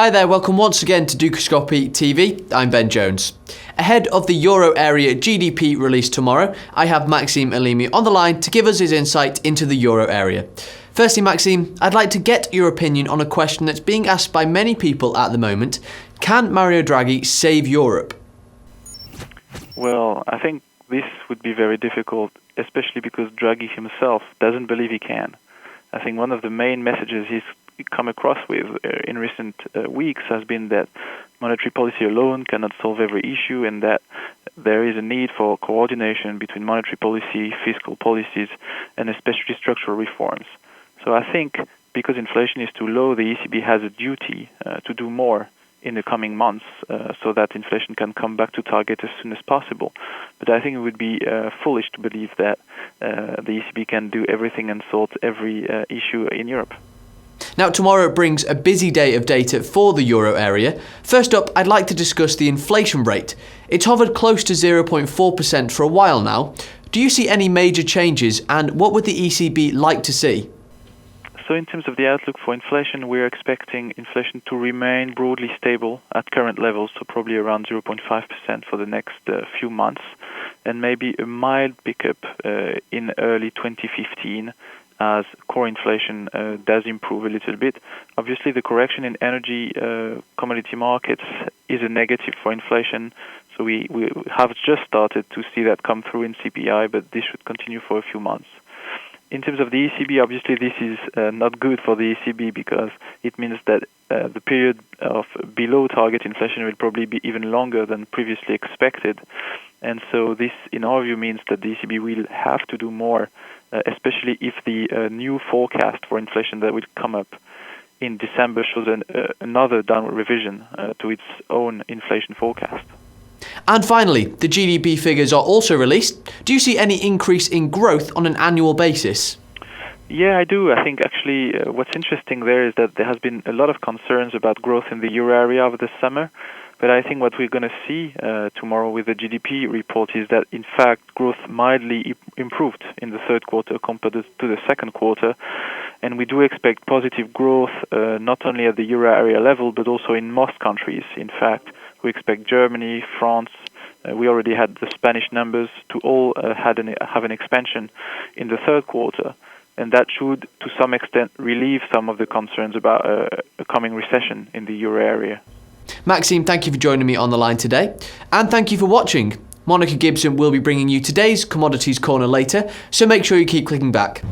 Hi there, welcome once again to Dukascopy TV. I'm Ben Jones. Ahead of the Euro area GDP release tomorrow, I have Maxime Alimi on the line to give us his insight into the Euro area. Firstly, Maxime, I'd like to get your opinion on a question that's being asked by many people at the moment. Can Mario Draghi save Europe? Well, I think this would be very difficult, especially because Draghi himself doesn't believe he can. I think one of the main messages he's come across with in recent weeks has been that monetary policy alone cannot solve every issue, and that there is a need for coordination between monetary policy, fiscal policies, and especially structural reforms. So I think because inflation is too low, the ECB has a duty to do more in the coming months so that inflation can come back to target as soon as possible. But I think it would be foolish to believe that the ECB can do everything and sort every issue in Europe. Now, tomorrow brings a busy day of data for the Euro area. First up, I'd like to discuss the inflation rate. It's hovered close to 0.4% for a while now. Do you see any major changes, and what would the ECB like to see? So in terms of the outlook for inflation, we're expecting inflation to remain broadly stable at current levels, so probably around 0.5% for the next few months, and maybe a mild pickup in early 2015 as core inflation does improve a little bit. Obviously, the correction in energy commodity markets is a negative for inflation, so we have just started to see that come through in CPI, but this should continue for a few months. In terms of the ECB, obviously this is not good for the ECB because it means that the period of below target inflation will probably be even longer than previously expected. And so this, in our view, means that the ECB will have to do more, especially if the new forecast for inflation that will come up in December shows another downward revision to its own inflation forecast. And finally, the GDP figures are also released. Do you see any increase in growth on an annual basis? Yeah, I do. I think actually what's interesting there is that there has been a lot of concerns about growth in the euro area over the summer. But I think what we're going to see tomorrow with the GDP report is that, in fact, growth mildly improved in the third quarter compared to the second quarter. And we do expect positive growth not only at the euro area level, but also in most countries. In fact, we expect Germany, France, we already had the Spanish numbers to all have an expansion in the third quarter. And that should, to some extent, relieve some of the concerns about a coming recession in the euro area. Maxime, thank you for joining me on the line today. And thank you for watching. Monica Gibson will be bringing you today's Commodities Corner later, so make sure you keep clicking back.